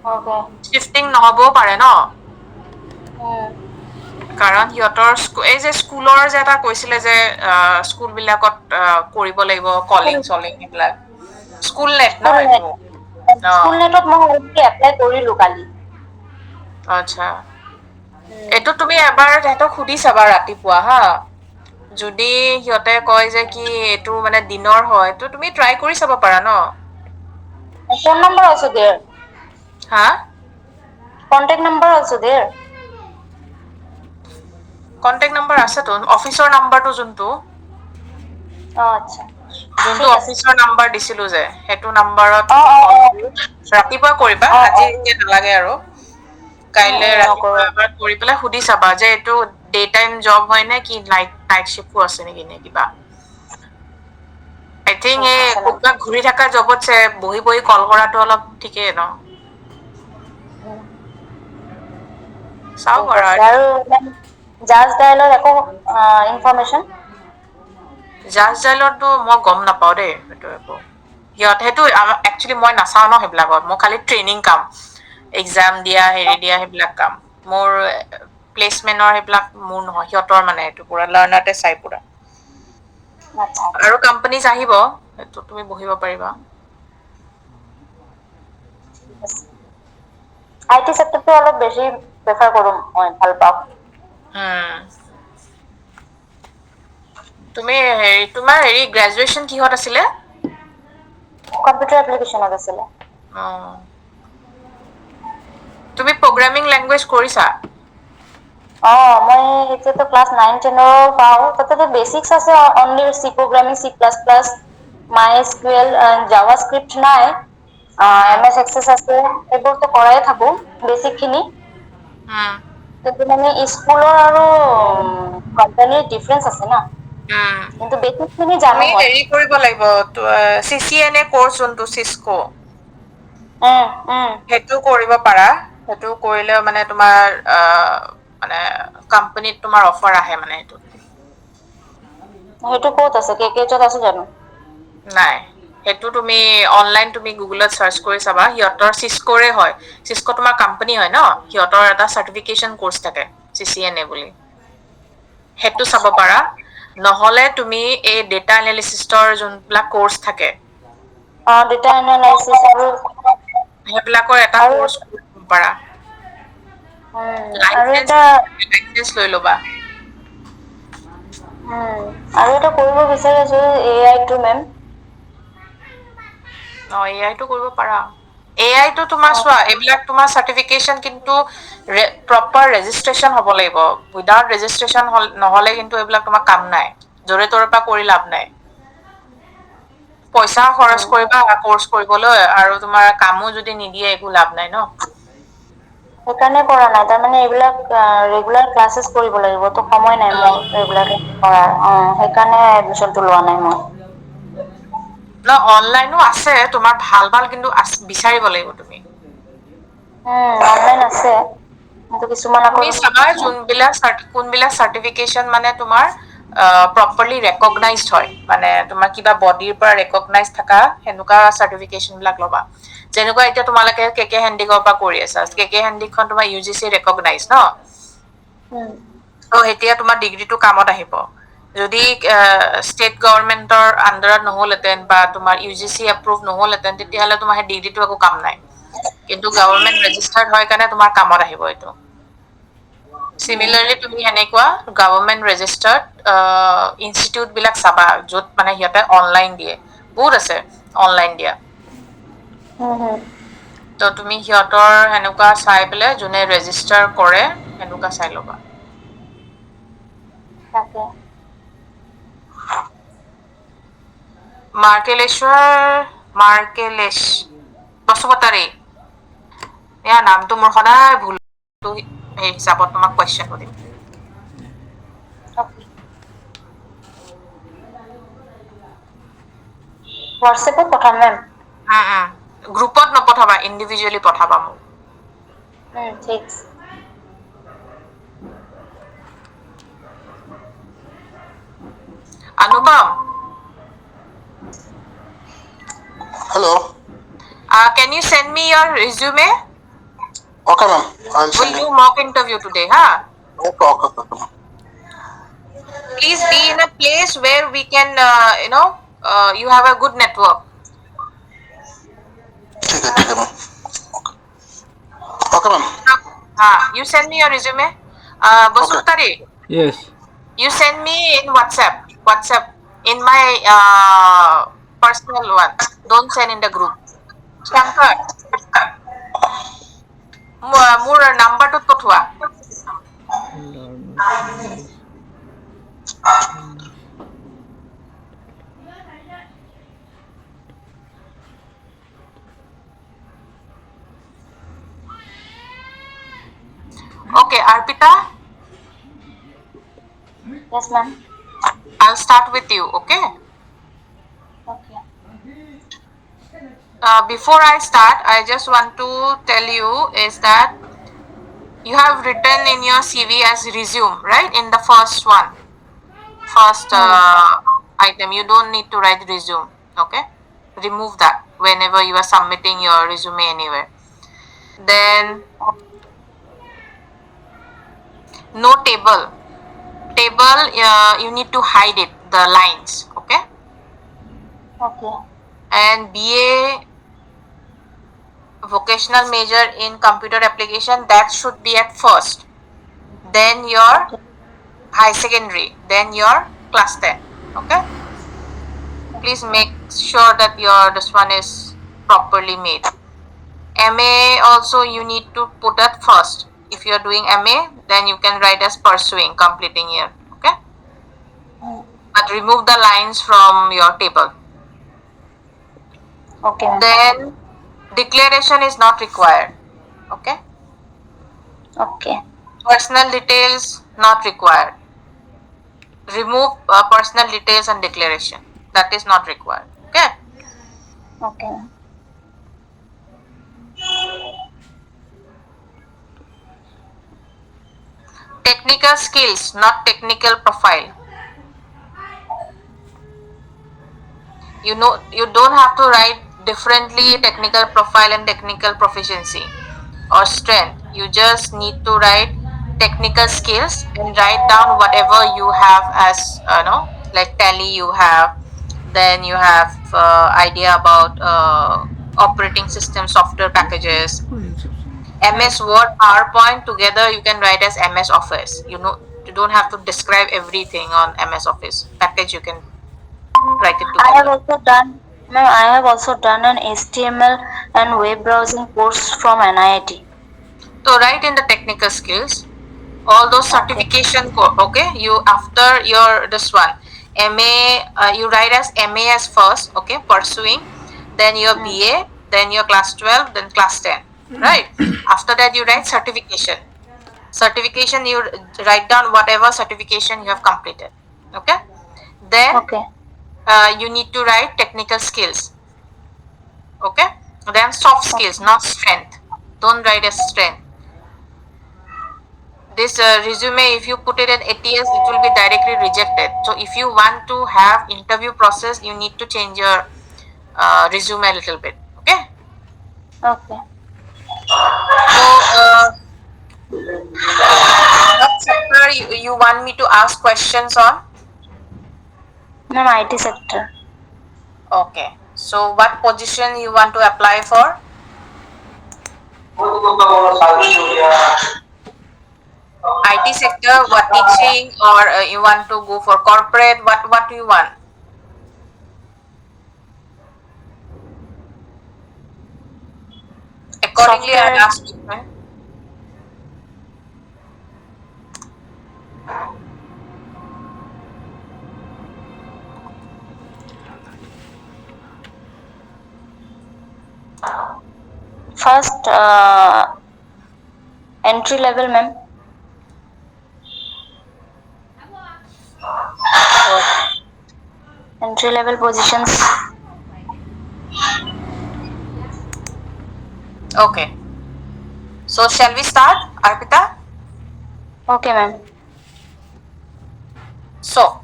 Okay. Shifting নহ'বও পাৰে ন। Hmm. কাৰণ সিহঁতৰ এই যে স্কুলৰ যে এটা কৈছিলে যে স্কুল বিলাকত কৰিব লাগিব কলিং চলিং সেইবিলাক স্কুল নেট ন এইটো। স্কুল নেটত মই অলৰেডি এপ্লাই কৰিলো কালি। আচ্ছা এইটো তুমি এবাৰ তেহেঁতক সুধি চাবা ৰাতিপুৱা হা। যদি সিহঁতে কয় যে কি এইটো মানে দিনৰ হয় ত তুমি ট্ৰাই কৰি চাব পাৰা ন। Phone number also there. হা? Contact number also there. Contact number আছেতো অফিচৰ নাম্বাৰটো যোনটো অ' আচ্ছা। যোনটো ঠিক আছে। অফিচৰ নাম্বাৰ দিছিলো যে সেইটো নাম্বাৰত অ', তুমি অ', কল অ', কৰি ৰাতিপুৱা কৰিবা অ', আজি অ', এতিয়া নালাগে আৰু কাইলে নকৰো। ৰাতিপুৱা এবাৰ কৰি পেলাই সুধি চাবা যে এইটো ডে টাইম জব হয় নে কি নাইট শ্বিফ্টো আছে নেকি নে কিবা। আই থিংক ঠিক এই আছে মেম। ক'ৰবাত ঘূৰি থকা জবতছে বহি বহি কল কৰাটো অলপ ঠিকেই ন। চাও ঠিক কৰা আছে আৰু জাষ্ট ডায়েলৰ একো ইনফৰমেশ্যন জাষ্ট ডায়েলৰটো মই গম নাপাও দেই সেইটো একো। সিহঁত সেইটো একচুৱেলি মই নাচাও ন সেইবিলাকত মোৰ খালি ট্ৰেইনিং কাম। এক্সাম দিয়া হেৰি দিয়া সেইবিলাক কাম মোৰ প্লেচমেন্টৰ সেইবিলাক মোৰ নহয় সিহঁতৰ মানে এইটো পুৰা লাৰ্ণাৰতে চাই পুৰা। আচ্ছা আচ্ছা। আৰু কোম্পানীজ আহিব সেইটো তুমি বহিব পাৰিবা। IT চেক্টৰটো অলপ বেছি প্ৰেফাৰ কৰো মই ভাল পাওঁ। হম। তুমি হেৰি তোমাৰ হেৰি গ্ৰেজুৱেচন কিহত আছিলে? কম্পিউটাৰ এপ্লিকেশ্যনত আছিলে। অ'। তুমি প্ৰগ্ৰামিং লেংগুৱেজ কৰিছা? অ' মই এতিয়াতো ক্লাছ 9-10 পাওঁ তাতে বেচিক্স আছে অনলি চি প্ৰগ্ৰামিং প্লাছ প্লাছ মাই স্কুৱেল জাৱা স্ক্ৰিপ্ট নাই। উম, MS এক্সেছ আছে এইবোৰতো কৰাই থাকো বেছিক খিনি। উম। কিন্তু মানে স্কুলৰ আৰু কোম্পানীৰ ডিফাৰেঞ্চ আছে না। উম, কিন্তু বেছিক খিনি জানো তুমি মই। হেৰি কৰিব লাগিব CCNA কৰ্চ যোনটো চিস্ক'। উম উম। সেইটো কৰিব পাৰা সেইটো কৰিলেও মানে তোমাৰ মানে কোম্পানীত তোমাৰ অফাৰ আহে মানে সেইটো। সেইটো ক'ত আছে কেকেজত আছে জানো? নাই সেইটো তুমি অনলাইন তুমি গুগলত চাৰ্চ কৰি চাবা সিহঁতৰ চিস্কৰে হয়। চিস্ক তোমাৰ কোম্পানী হয় ন সিহঁতৰ এটা চাৰ্টিফিকেশন কৰ্চ থাকে CCNA বুলি। সেইটো চাব আচ্ছা পাৰা নহলে তুমি এই ডেটা এনালিচিসৰ যোনবিলাক কৰ্চ থাকে অ' ডেটা এনালাইচিছ আৰু সেইবিলাকৰ এটা আৰু কৰ্চ কৰিব পাৰা। আৰু এটা লাইচেঞ্চ লৈ ল'বা। আৰু এটা কৰিব বিচাৰি আছো AI টো মেম। অ' AI টো কৰিব পাৰা AI টো তোমাৰ অ চোৱা এইবিলাক তোমাৰ চাৰ্টিফিকেশন কিন্তু প্ৰপাৰ ৰেজিষ্ট্ৰেচন হ'ব লাগিব উইদাউট ৰেজিষ্ট্ৰেচন নহলে কিন্তু এইবিলাক তোমাৰ কাম নাই। যৰে তৰে পৰা কৰি লাভ নাই পইচা খৰচ কৰি কৰ্চ কৰিবলৈ আৰু তোমাৰ কামো যদি নিদিয়ে একো লাভ নাই ন। সেইকাৰণে কৰা নাই তাৰমানে এইবিলাক ৰেগুলাৰ ক্লাছেছ কৰিব লাগিব ত সময় নাই মোৰ ৰেগুলাৰ কৰাৰ সেইকাৰণে এডমিশ্যনটো লোৱা নাই মই। ন অনলাইনো আছে তোমাৰ ভাল ভাল কিন্তু বিচাৰিব লাগিব তুমি। অনলাইন আছে কিন্তু কিছুমান আকৌ তুমি চাবা কোনবিলাক চাৰ্টিফিকেশন মানে তোমাৰ প্ৰপাৰলি ৰেকগনাইজড হয় মানে তোমাৰ কিবা বডিৰ পৰা ৰেকগনাইজ থাকা সেনেকুৱা চাৰ্টিফিকেশন বিলাক ল'বা। যেনেকুৱা এতিয়া তোমালোকে KK হেণ্ডিকৰ পৰা কৰি আছা KK হেণ্ডিকখন তোমাৰ UGC ৰেকগনাইজ ন। উম। ত' এতিয়া তোমাৰ ডিগ্ৰীটো কামত আহিব। যদি ষ্টেট গভৰ্মেন্টৰ আণ্ডাৰত নহ'লহেঁতেন বা তোমাৰ UGC এপ্ৰুভ নহ'লহেঁতেন তেতিয়াহ'লে তোমাৰ সেই ডিগ্ৰীটো একো কাম নাই। কিন্তু গভৰ্মেণ্ট ৰেজিষ্টাৰ্ড হয় কাৰণে তোমাৰ কামত আহিব এইটো। চিমিলাৰলি তুমি এনেকুৱা গভৰ্মেণ্ট ৰেজিষ্টাৰ্ড ইনষ্টিটিউট বিলাক চাবা য'ত মানে সিহঁতে অনলাইন দিয়ে বহুত আছে অনলাইন দিয়া। ত' তুমি সিহঁতৰ সেনেকুৱা চাই পেলাই যোনে ৰেজিষ্টাৰ কৰে সেনেকুৱা চাই ল'বা। তাকে। মাৰ্কেলেশ্বৰ বসুমতাৰী। ইয়াৰ নামটো মোৰ সদায় ভুল সেই হিচাপত তোমাক কুৱেশন সুধিম। হোৱাটছএপত পঠাম মেম। গ্ৰুপত নপঠাবা ইণ্ডিভিজুৱেলি পঠাবা মোক। ঠিক। অনুপম। Hello. Can you send me your resume? Okay, ma'am. I'll We'll send do you. mock interview today, huh? Okay, okay, okay, ma'am. Please be in a place where we can, you have a good network. ठीक है ma'am. Okay, ma'am. You send me your resume. Okay. Basuntari, Yes. you send me in WhatsApp. WhatsApp in my personal one. Don't send in the group. Shankar, মোৰ নাম্বাৰটোত পঠোৱা. Learner English. Okay, Arpita, Yes, ma'am. I'll start with you, okay? Okay. Before I start, I just want to tell you is that you have written in your CV as resume, right? In the first one, first item, you don't need to write resume, okay? Remove that whenever you are submitting your resume anywhere. Then no table. Table, you need to hide it, the lines, okay? Okay. And BA vocational major in computer application, that should be at first. Then your Okay. high secondary, then your class 10, okay? Please make sure that your this one is properly made. MA also you need to put at first. If you are doing MA, then you can write as pursuing, completing year, okay? But remove the lines from your table. Okay, ma'am. Then declaration is not required, okay? Okay. Personal details not required. Remove personal details and declaration. That is not required, okay? Okay, ma'am. Technical skills, not technical profile. You don't have to write differently technical profile and technical proficiency or strength. You just need to write technical skills and write down whatever you have as like tally you have. Then you have idea about operating system software packages, MS Word, PowerPoint. Together you can write as MS Office. You don't have to describe everything on MS Office package. You can write it I have together. also done, ma'am, I have also done an HTML and web browsing course from NIT. So write in the technical skills, all those Okay. certification okay, you after your this one MA, you write as MA as first, okay, pursuing, then your Hmm. BA, then your class 12, then class 10, right? After that you write certification. Certification, you write down whatever certification you have completed, okay? Then Okay. you need to write technical skills, okay? Then soft skills, Okay. not strength. Don't write as strength. This resume, if you put it in ATS, it will be directly rejected. So if you want to have interview process, you need to change your resume a little bit, okay? Okay. So what sector you want me to ask questions on? Ma'am, IT sector. Okay, so what position you want to apply for? IT sector, what teaching, or you want to go for corporate? What do you want? Accordingly, I'll Software. ask you. Right? First, entry level, ma'am. Entry level positions. Okay. So shall we start, Arpita? Okay, ma'am. So,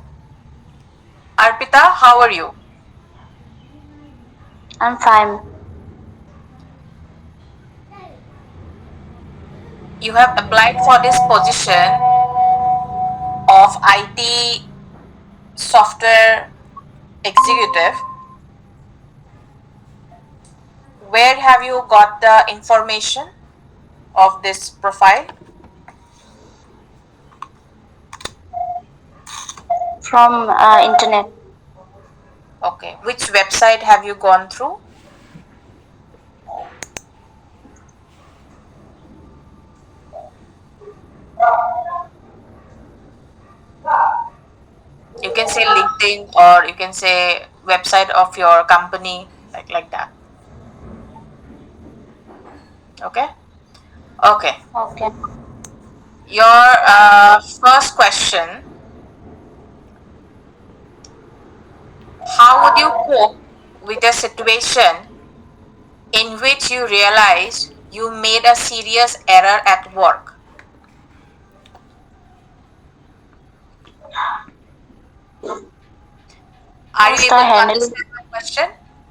Arpita, how are you? I'm fine. You have applied for this position of IT software executive. Where have you got the information of this profile? From internet. Okay. Which website have you gone through? You can say LinkedIn or you can say website of your company, like that. Okay. Okay. Okay. Your first question: how would you cope with a situation in which you realize you made a serious error at work? Are you First I able to handling. understand my question?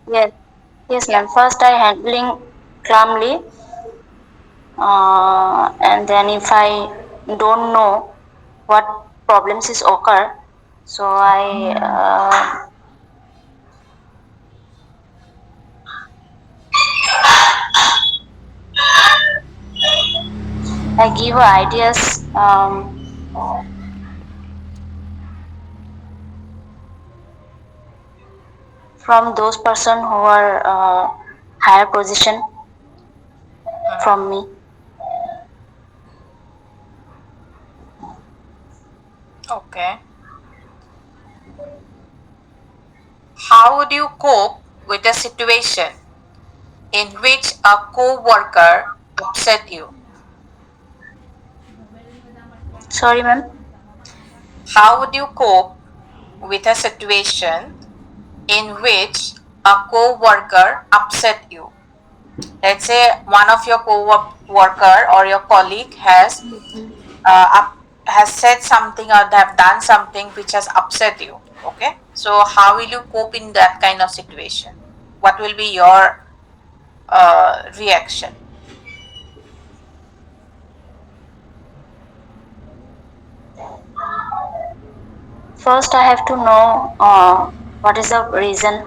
Yes. Yes, Yeah. ma'am. First I handling calmly, and then if I don't know what problems is occur, so I give her ideas from those person who are higher position Mhm. from me. Okay. How would you cope with a situation in which a co-worker upset you? Sorry, ma'am. How would you cope with a situation in which a co-worker upset you? Let's say one of your co-worker or your colleague has said something or they have done something which has upset you. Okay, so how will you cope in that kind of situation? What will be your reaction? First, I have to know what is the reason,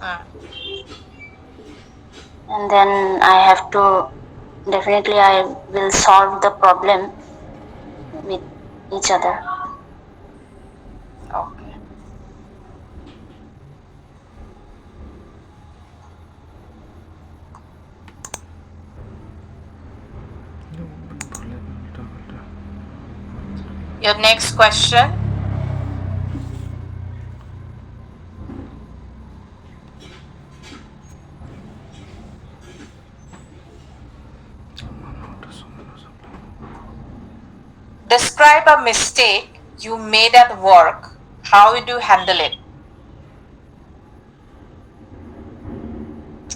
Mm, and then I have to definitely I will solve the problem with each other. okay. Your next question: describe a mistake you made at work. How would you handle it?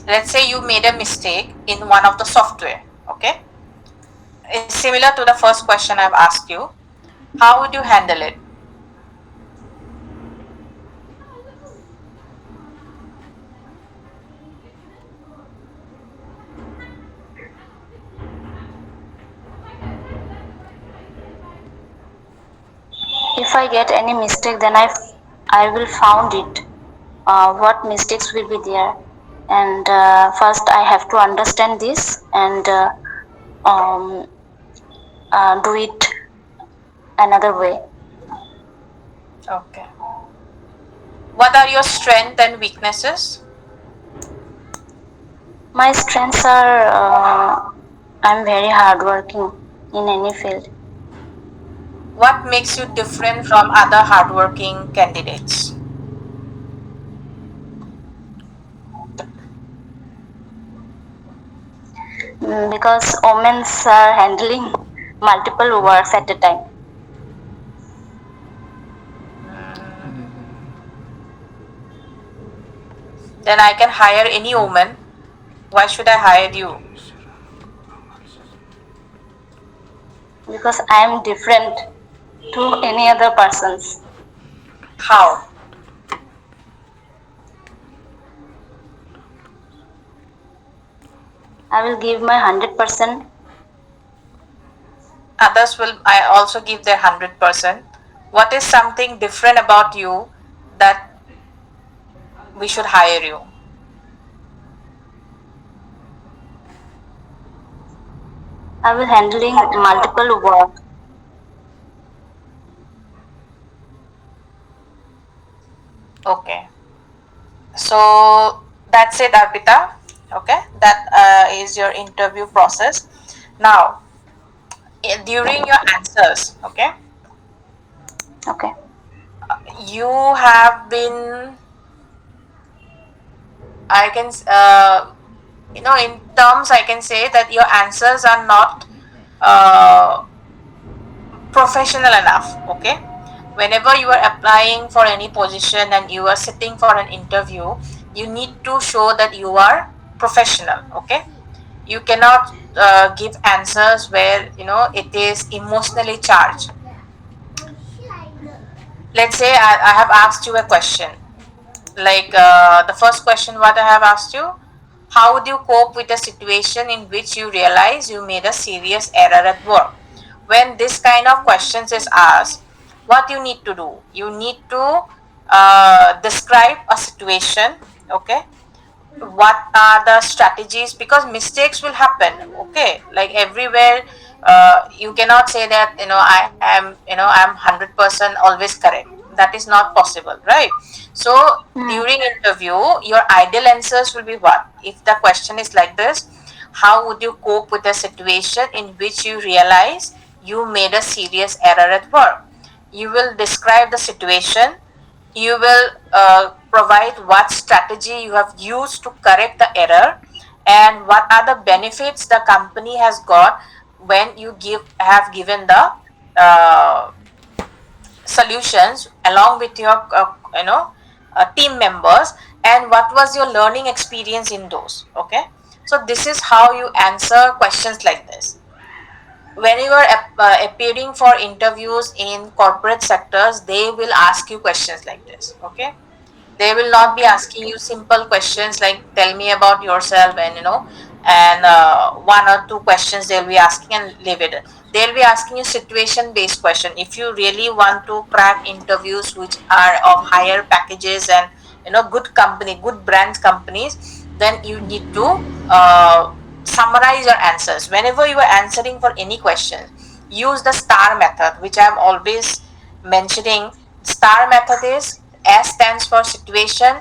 Let's say you made a mistake in one of the software. Okay, it's similar to the first question I've asked you. How would you handle it? If I get any mistake, then I will found it. What mistakes will be there, and first I have to understand this and um, do it another way. Okay. What are your strengths and weaknesses? My strengths are I'm very hardworking in any field. What makes you different from other hardworking candidates? Because women are handling multiple works at a time. Then I can hire any woman. Why should I hire you? Because I am different to any other persons. How? I will give my 100% Others will I also give their 100%. What is something different about you that we should hire you? I will handling multiple work. Okay. So that's it, Arpita. Okay, that is your interview process. Now, during your answers, okay, Okay. you have been, I can, in terms, I can say that your answers are not uh, professional enough. Okay, whenever you are applying for any position and you are sitting for an interview, you need to show that you are professional. Okay, you cannot give answers where it is emotionally charged. Let's say I have asked you a question, like the first question what I have asked you: how would you cope with a situation in which you realize you made a serious error at work? When this kind of questions is asked, what you need to do, you need to describe a situation. Okay, what are the strategies, because mistakes will happen. Okay, like everywhere, you cannot say that I am I'm 100% always correct. That is not possible, right? So Hmm. during interview, your ideal answers will be what? If the question is like this: how would you cope with a situation in which you realize you made a serious error at work? You will describe the situation. You will provide what strategy you have used to correct the error, and what are the benefits the company has got when you have given the uh, solutions along with your team members, and what was your learning experience in those. Okay, so this is how you answer questions like this. When you are appearing for interviews in corporate sectors, they will ask you questions like this. Okay, they will not be Okay. asking you simple questions like tell me about yourself, and and one or two questions they'll be asking and leave it. They'll be asking you situation based question. If you really want to crack interviews which are of higher packages and good company, good brands companies, then you need to summarize your answers. Whenever you are answering for any question, use the star method, which I'm always mentioning. Star method is: S stands for situation,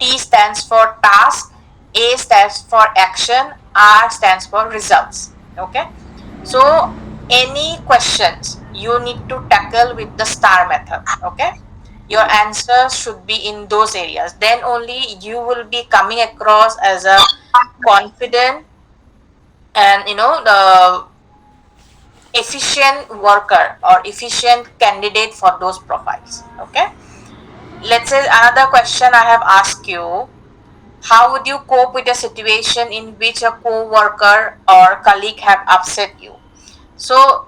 T stands for task, A stands for action, R stands for results. Okay, so any questions you need to tackle with the star method. Okay, your answers should be in those areas, then only you will be coming across as a confident and the efficient worker or efficient candidate for those profiles. Okay, let's say another question I have asked you: how would you cope with a situation in which a co-worker or colleague have upset you? So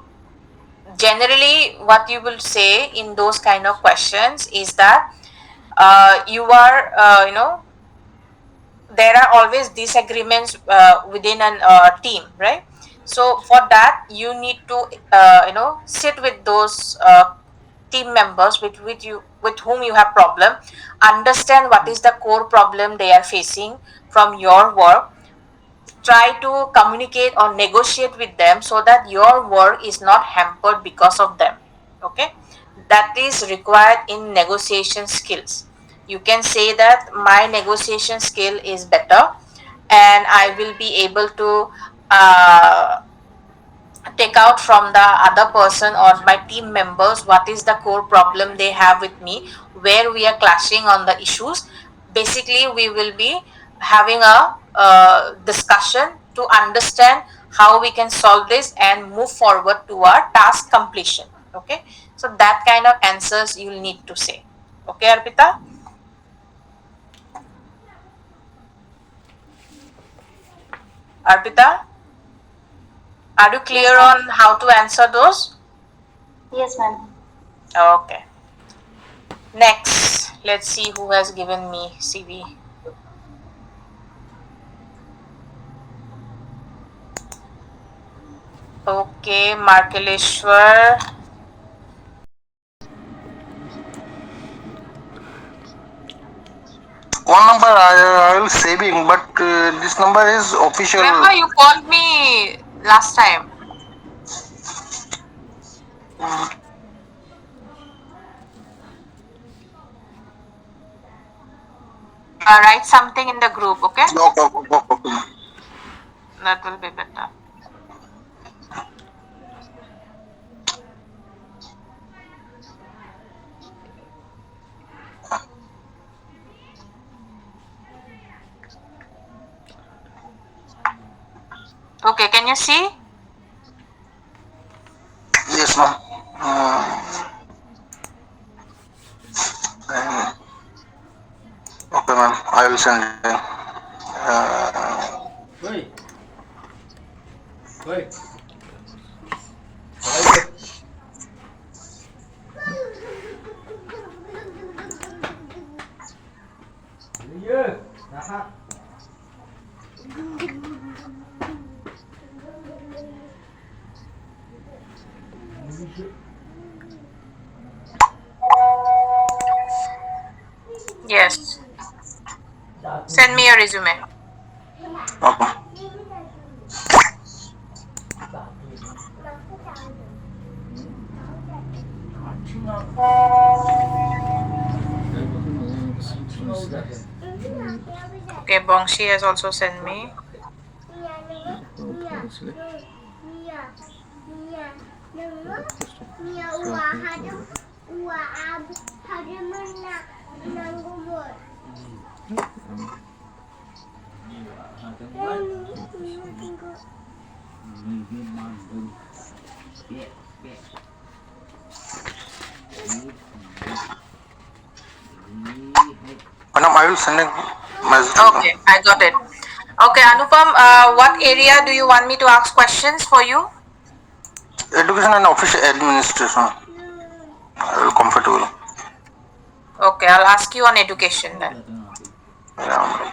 generally what you will say in those kind of questions is that you are there are always disagreements within an team, right? So for that you need to sit with those team members with whom you have problem, understand what is the core problem they are facing from your work, try to communicate or negotiate with them so that your work is not hampered because of them. Okay, that is required in negotiation skills. You can say that my negotiation skill is better and I will be able to uh, take out from the other person or my team members what is the core problem they have with me, where we are clashing on the issues. Basically we will be having a discussion to understand how we can solve this and move forward to our task completion. Okay, so that kind of answers you'll need to say. Okay, Arpita? Arpita, are you Yes, clear ma'am. on how to answer those? Yes, ma'am. Okay, next let's see who has given me CV. Okay, Markeleshwar. One number I will saving, but this number is official. Remember, you called me last time. Write something in the group, okay? Okay. That will be better. Okay, can you see? Yes, ma'am. Okay, ma'am. I will send it. Wait. Wait. Wait. Iya, rahat. Yes. Send me your resume. Okay. Okay, Bongshi has also sent me. Madam, I will send a message. Okay, I got it. Okay, Anupam, what area do you want me to ask questions for you? Education and official administration. I will comfortable. Okay, I'll ask you on education then. Yeah.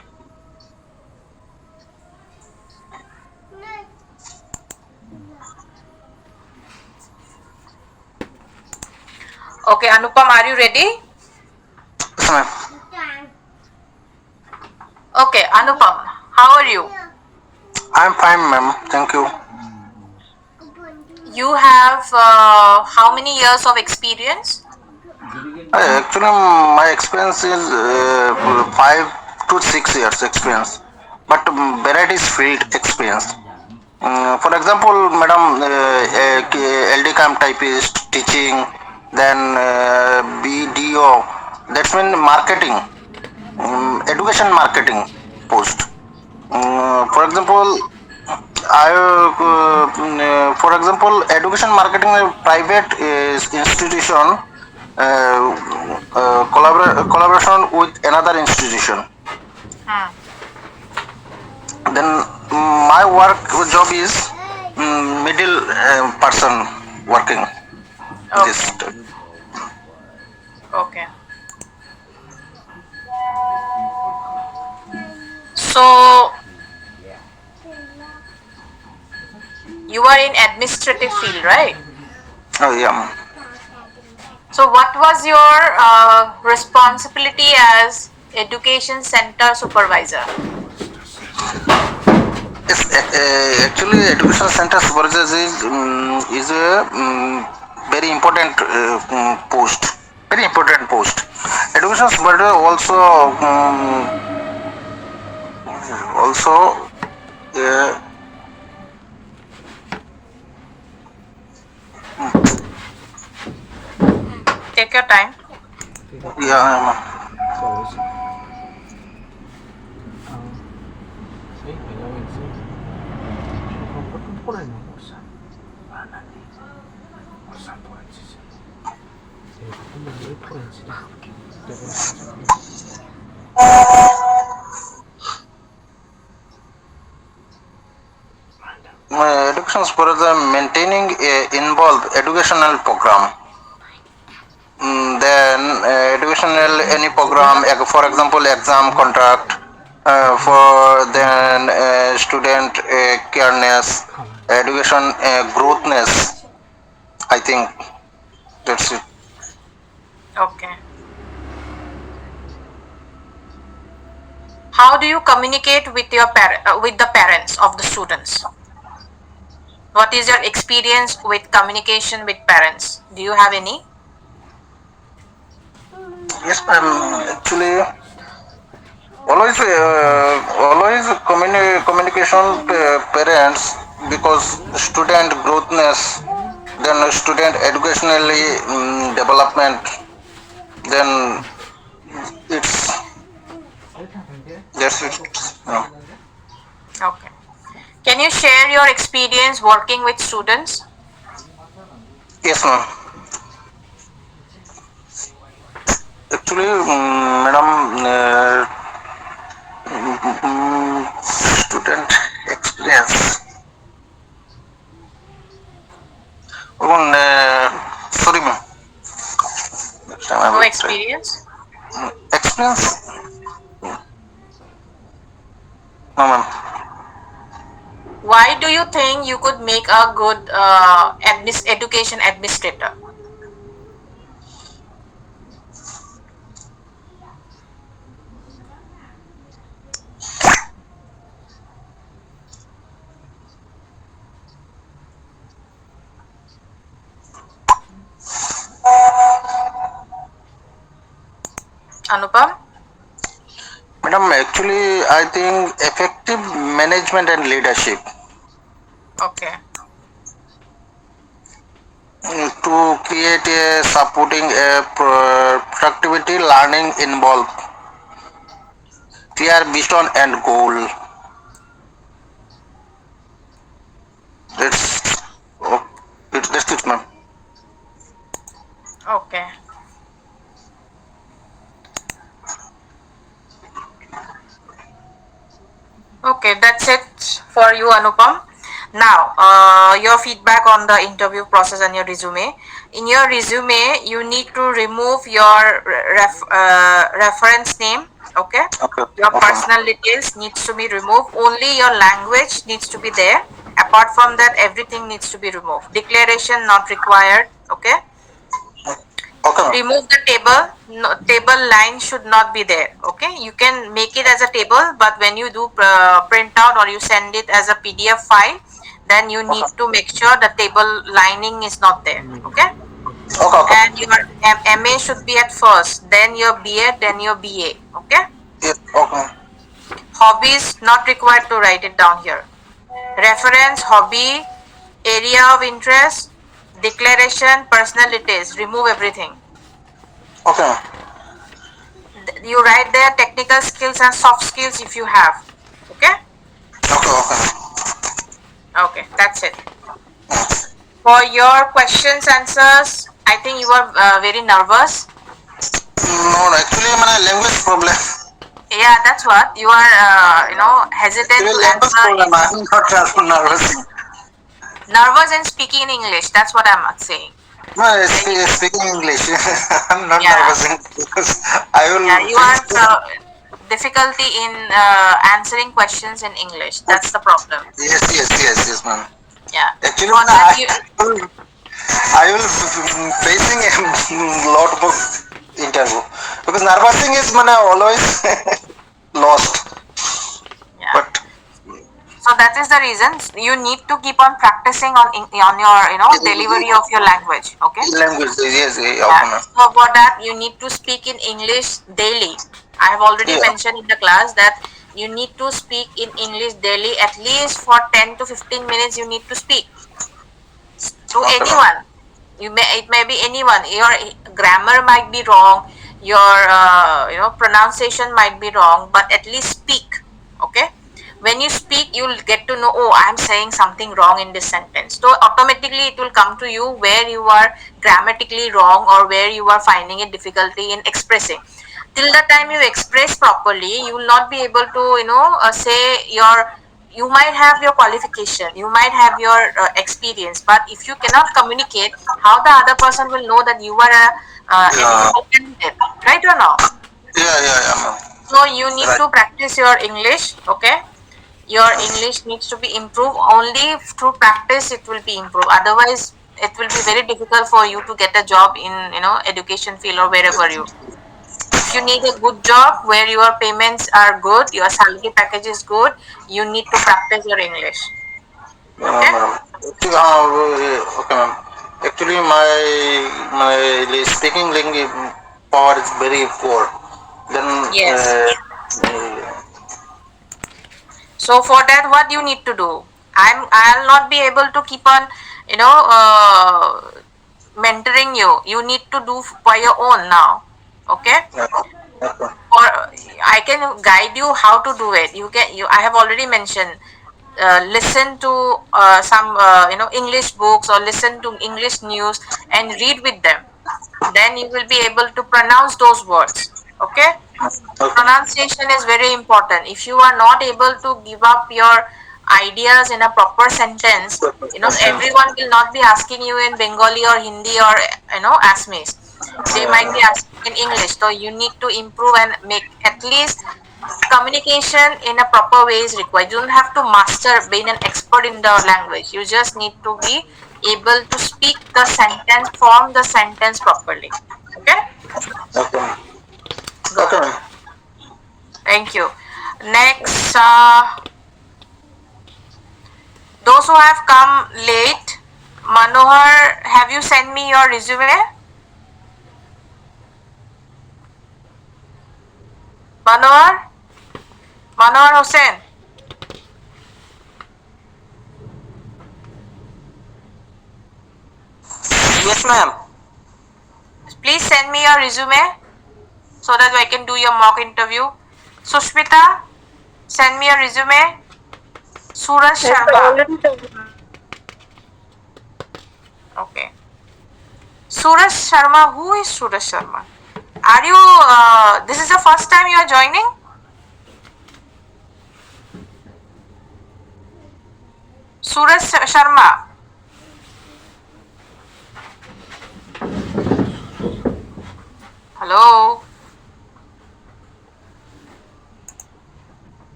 Okay, Anupam, are you ready? Yes, ma'am. Okay, Anupam, how are you? I'm fine, ma'am. Thank you. You have how many years of experience? Actually, my experience is 5 to 6 years experience, but varieties field experience. For example, madam, LD cam typist, teaching, then BDO. That's mean marketing, education marketing post. For example, for example, education marketing private institution collaboration with another institution. Then my work job is middle person working this. Okay. Okay. So you are in administrative field, right? Oh yeah. So what was your responsibility as education center supervisor? Yes, actually, education center supervisor is a very important post. Very important post. Education supervisor also uh, Take your time. yeah. Education supervisor maintaining a involved educational program. Then educational any program, for example, exam conduct, for then student careness, education growthness. I think that's it. Okay. How do you communicate with your with the parents of the students? What is your experience with communication with parents? Do you have any? Yes, ma'am. Actually, always communication parents because student growthness, then student educationally development, then it's that's it. No. Okay. Can you share your experience working with students? Yes, ma'am. Actually, madam, student experience. Sorry, ma'am. Next time I No will try. experience? Experience? No, ma'am. Why do you think you could make a good education administrator? Anupam? Madam, actually, I think effective management and leadership Okay. to create a supporting a productivity learning involve clear vision and goal. That's oh, that's it, ma'am. Okay. Okay, that's it for you, Anupam. Now, your feedback on the interview process and your resume. In your resume, you need to remove your reference name. Okay, Okay, your okay, personal details needs to be removed. Only your language needs to be there. Apart from that, everything needs to be removed. Declaration not required. Okay. okay, ma'am. Remove the table. No, table line should not be there. Okay, you can make it as a table, but when you do print out or you send it as a PDF file, then you need Okay, to make sure the table lining is not there. Okay, okay, okay. and your MA should be at first, then your BA, then your BA. Okay, Yes, okay. hobbies not required to write it down here. Reference, hobby, area of interest, declaration, personal details, remove everything. Okay, ma'am. You write there technical skills and soft skills if you have. Okay, Okay, okay. okay, that's it. For your questions answers, I think you are very nervous. No, actually, my language problem. Yeah, that's what you are hesitant Actually, to language answer problem. in I'm not nervous. nervous and speaking in English. That's what I'm saying. No, I When you, speaking English. I'm not yeah, nervous because I yeah, will you finish. are difficulty in answering questions in English. That's the problem. Yes, yes, yes, yes, ma'am. Yeah, Actually, for that you. I will facing a lot of interview because nervousing is man always lost. Yeah. But So that is the reason you need to keep on practicing on your delivery of your language. Okay. language, yes, yes, Yeah. okay, ma'am. So for that you need to speak in English daily. I have already Yeah, mentioned in the class that you need to speak in English daily at least for 10 to 15 minutes. You need to speak to okay, ma'am. anyone. It may be anyone. Your grammar might be wrong. Your pronunciation might be wrong, but at least speak. Okay. When you speak, you'll get to know, oh, I'm saying something wrong in this sentence. So automatically it will come to you where you are grammatically wrong or where you are finding a difficulty in expressing. Till the time you express properly, you will not be able to say you might have your qualification, you might have your experience, but if you cannot communicate, how the other person will know that you are an Yeah, eligible candidate, right or not? yeah, yeah, yeah, ma'am. So you need Right. to practice your English, okay? Your English needs to be improved. Only through practice it will be improved. Otherwise, it will be very difficult for you to get a job in education field or wherever you. If you need a good job where your payments are good, your salary package is good, you need to practice your English. Okay? Madam. Actually, okay, ma'am. Actually, my speaking language power is very poor. Then, Yes. So for that, what you need to do? I'll not be able to keep on, you know, mentoring you. You need to do by your own now. Okay? okay, Or I can guide you how to do it. You can. You. I have already mentioned. Listen to some English books or listen to English news and read with them. Then you will be able to pronounce those words. Okay? okay, Pronunciation is very important. If you are not able to give up your ideas in a proper sentence, everyone will not be asking you in Bengali or Hindi or Assamese. They might be asking in English. So you need to improve and make at least communication in a proper way is required. You don't have to master being an expert in the language. You just need to be able to speak the sentence, form the sentence properly. Okay, okay, good. okay, ma'am. Thank you. Next, those who have come late, Manohar, have you sent me your resume? Manohar? Manohar Hussain, Yes, ma'am. please send me your resume so that I can do your mock interview. Sushmita, send me your resume. Suraj Sharma. Okay. Suraj Sharma, who is Suraj Sharma? Are you, this is the first time you are joining? Suraj Sharma. Hello.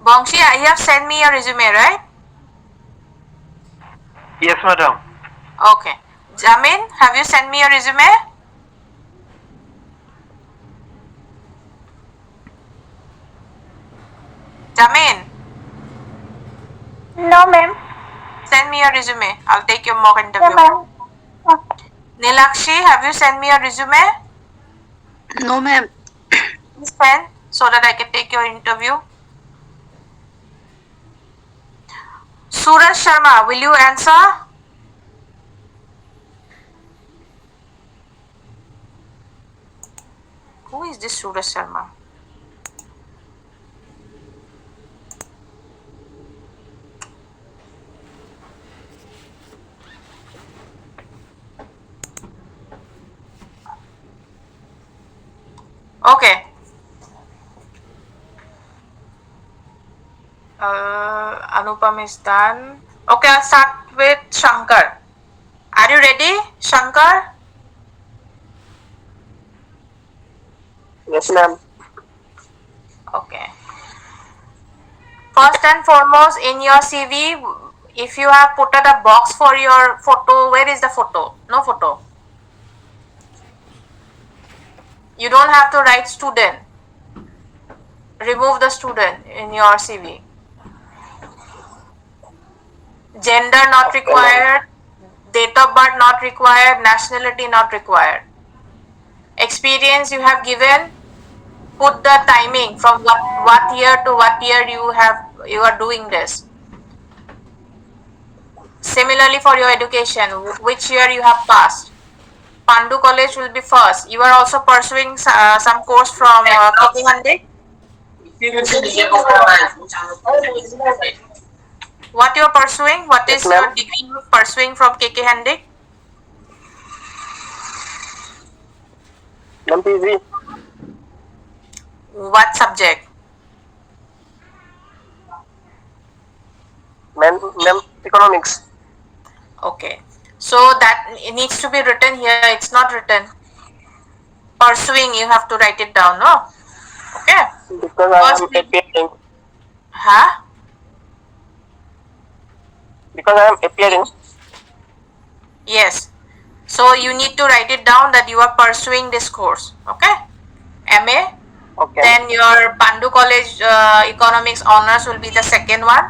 Bongshi, you have sent me your resume, right? Yes, madam. Okay. Jamin, have you sent me your resume? Jamin, No, ma'am. send me your resume. I'll take your mock Yeah, interview. ma'am. Nilakshi, have you sent me your resume? No, ma'am. Please send so that I can take your interview. Suraj Sharma, will you answer? Who is this Suraj Sharma? Okay. Anupam is done. Okay, I'll start with Shankar. Are you ready, Shankar? Yes, ma'am. Okay. First and foremost, in your CV, if you have put a box for your photo, where is the photo? No photo. You don't have to write student. Remove the student in your CV. Gender not Okay, ma'am. required, date of birth not required, nationality not required. Experience you have given, put the timing from what year to what year you are doing this. Similarly for your education, which year you have passed. Pandu College will be first. You are also pursuing some course from KK Hande. What you are pursuing? What Yes, is your ma'am. degree you are pursuing from KK Hande? Ma'am, PG. What subject? Ma'am, economics. Okay. So that it needs to be written here. It's not written. Pursuing, you have to write it down, no? Okay. Because I First, am appearing. huh? Because I am appearing. Yes. So you need to write it down that you are pursuing this course. Okay. MA. Okay. Then your Pandu College Economics Honors will be the second one.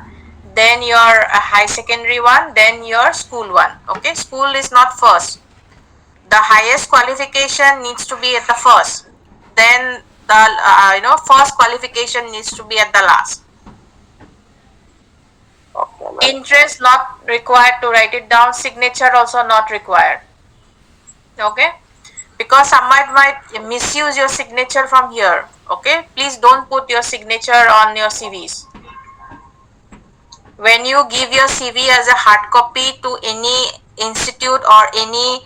Then your high secondary one. Then your school one. Okay. School is not first. The highest qualification needs to be at the first. Then the first qualification needs to be at the last. Okay, ma'am. Interest not required to write it down. Signature also not required. Okay. Because some might misuse your signature from here. Okay. Please don't put your signature on your CVs. When you give your CV as a hard copy to any institute or any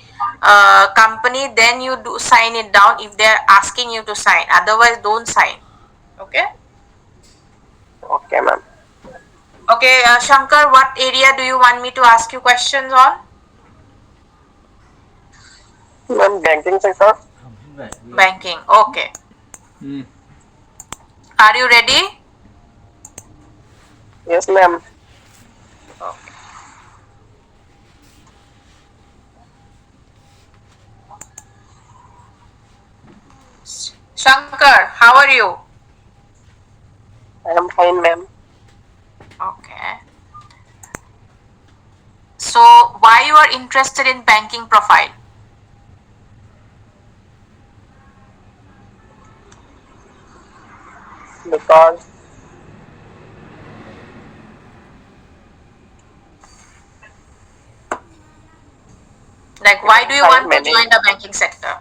company, then you do sign it down if they're asking you to sign. Otherwise, don't sign. Okay. Okay, ma'am. Okay, Shankar, what area do you want me to ask you questions on? Ma'am, banking sector. Banking. Okay. Are you ready? Yes, ma'am. Okay. Shankar, how are you? I am fine, ma'am. Okay. So, why you are interested in banking profile? Because Like, we why can do you find want to many. join the banking sector?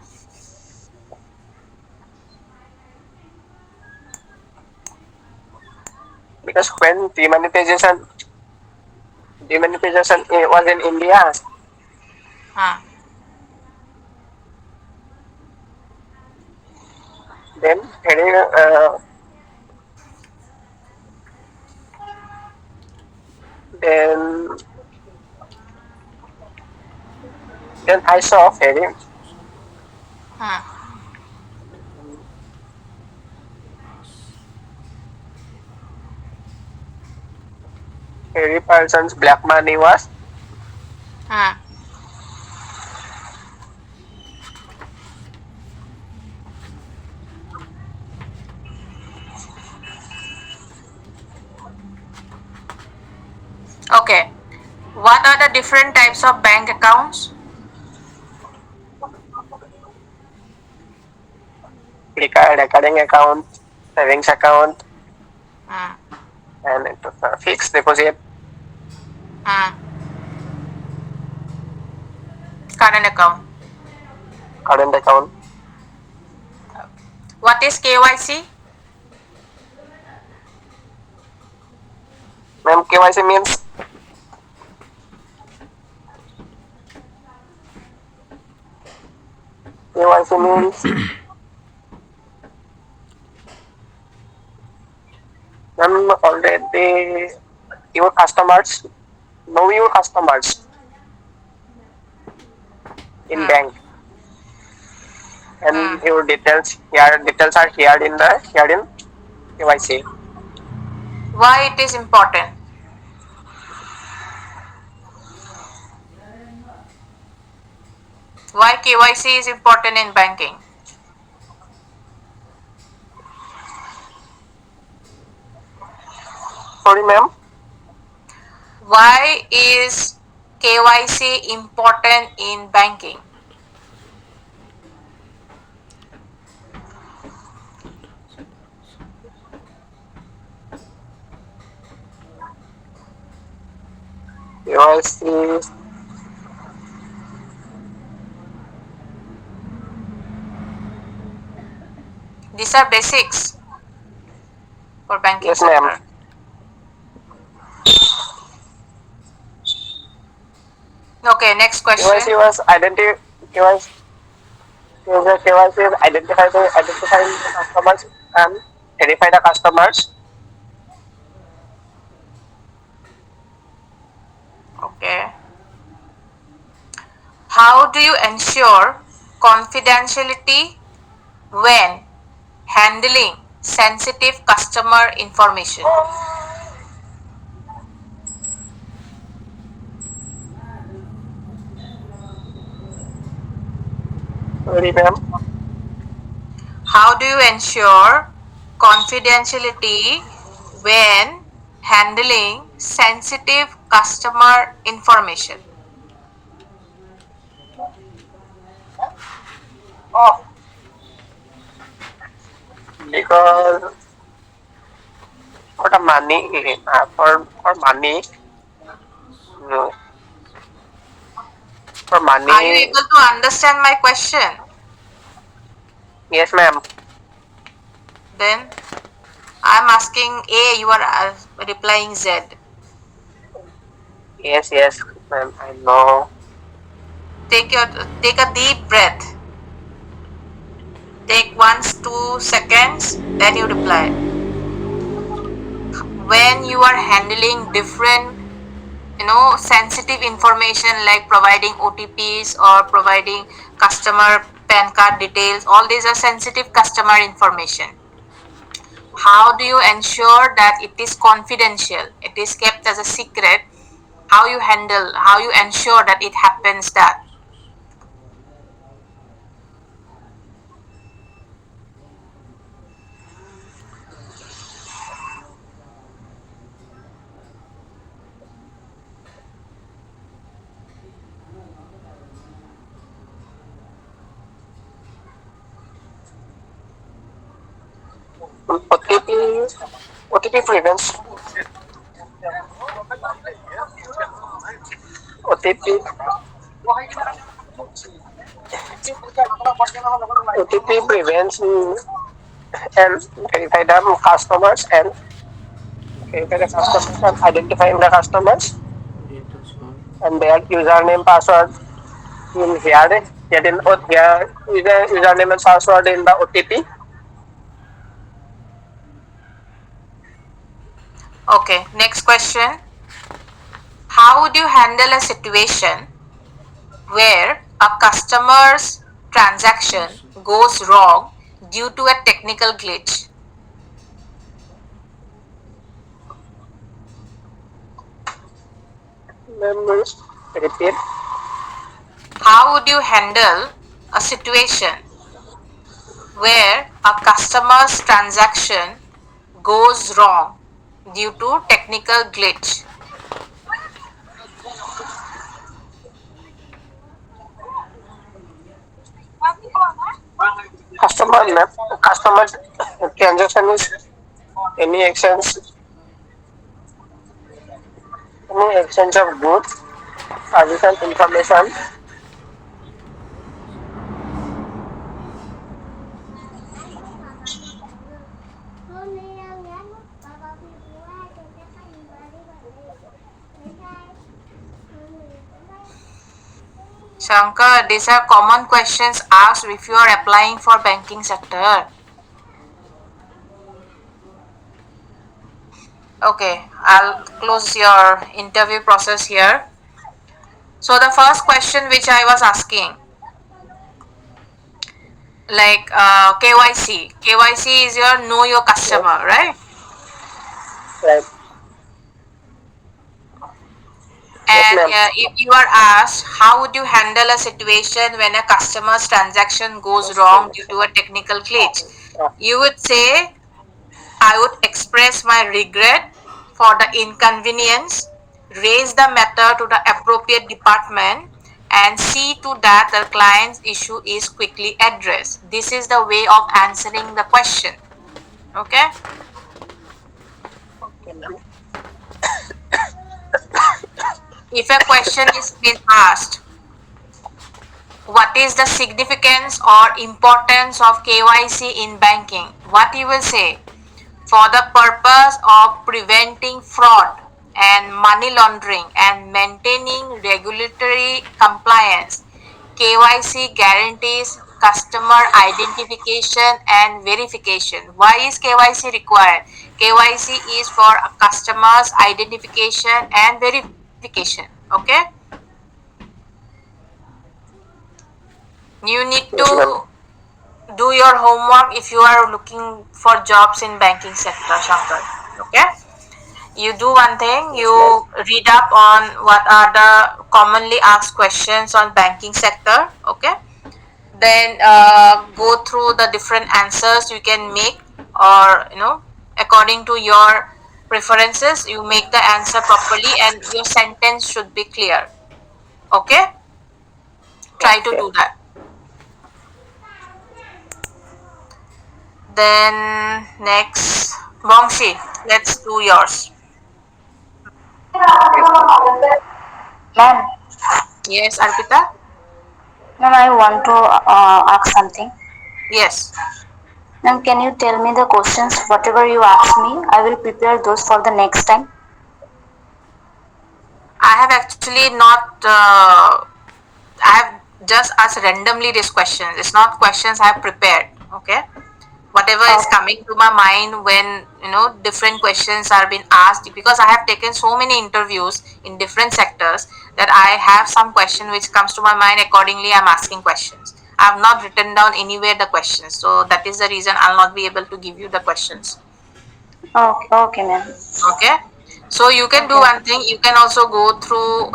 Because when demonetization was in India, Hmm. then very then I saw Hmm. very persons black money was Hmm. Okay. What are the different types of bank accounts? recurring account, savings account, Hmm. and fixed deposit, Hmm. Current account. current account. What is KYC? Ma'am, KYC means KYC means ma'am already your customers know your customers in Hmm. bank and Hmm. your details are here in KYC. Why it is important? Why KYC is important in banking? Sorry, ma'am. Why is KYC important in banking? KYC These are basics for banking yes, ma'am. sector. Okay, next question. KYC was identity KYC KYC is identifying the customers and verify the customers. Okay. How do you ensure confidentiality when handling sensitive customer information? Sorry, ma'am. How do you ensure confidentiality when handling sensitive customer information? Because for the money, for money, uh, for Are you money. able to understand my question? Yes, ma'am. Then I'm asking A, you are replying Z. Yes, ma'am. I know. Take a deep breath. Take 1 2 seconds, then you reply. When you are handling different, sensitive information like providing OTPs or providing customer PAN card details, all these are sensitive customer information. How do you ensure that it is confidential? It is kept as a secret. How you ensure that it happens that? OTP, OTP prevents OTP. OTP prevents and verify the customers and verify the customers and identifying the customers and their username password in here. Get in here username and password in the OTP. Okay, next question. How would you handle a situation where a customer's transaction goes wrong due to a technical glitch? Members repeat. How would you handle a situation where a customer's transaction goes wrong due to technical glitch? Customer transaction is any exchange of goods, service and information. Shankar, these are common questions asked if you are applying for banking sector. Okay, I'll close your interview process here. So the first question which I was asking, like KYC. KYC is your know your Yes, customer, right? right. Yes, And ma'am. if you are asked, how would you handle a situation when a customer's transaction goes wrong due to a technical glitch? You would say, I would express my regret for the inconvenience, raise the matter to the appropriate department, and see to that the client's issue is quickly addressed. This is the way of answering the question. Okay? Okay, ma'am. If a question is being asked, what is the significance or importance of KYC in banking? What you will say? For the purpose of preventing fraud and money laundering and maintaining regulatory compliance, KYC guarantees customer identification and verification. Why is KYC required? KYC is for a customer's identification and verification. Okay? You need Yes, ma'am. to do your homework if you are looking for jobs in banking sector, Shankar. Okay? You do one thing, Yes, ma'am. you read up on what are the commonly asked questions on banking sector. Okay? Then go through the different answers you can make, or according to your preferences, you make the answer properly and your sentence should be clear. Okay, try to Okay. do that. Then next, Bongshi, let's do yours. Yes, ma'am. Ma'am, Yes, Arpita. ma'am, I want to ask something. Yes, Ma'am, can you tell me the questions? Whatever you ask me, I will prepare those for the next time. I have actually not I have just asked randomly these questions. It's not questions I have prepared. Okay, whatever is Okay. coming to my mind when different questions are being asked, because I have taken so many interviews in different sectors that I have some question which comes to my mind. Accordingly, I'm asking questions. I have not written down anywhere the questions, so that is the reason I'll not be able to give you the questions. Okay, okay, ma'am. Okay, so you can do Okay, ma'am. one thing. You can also go through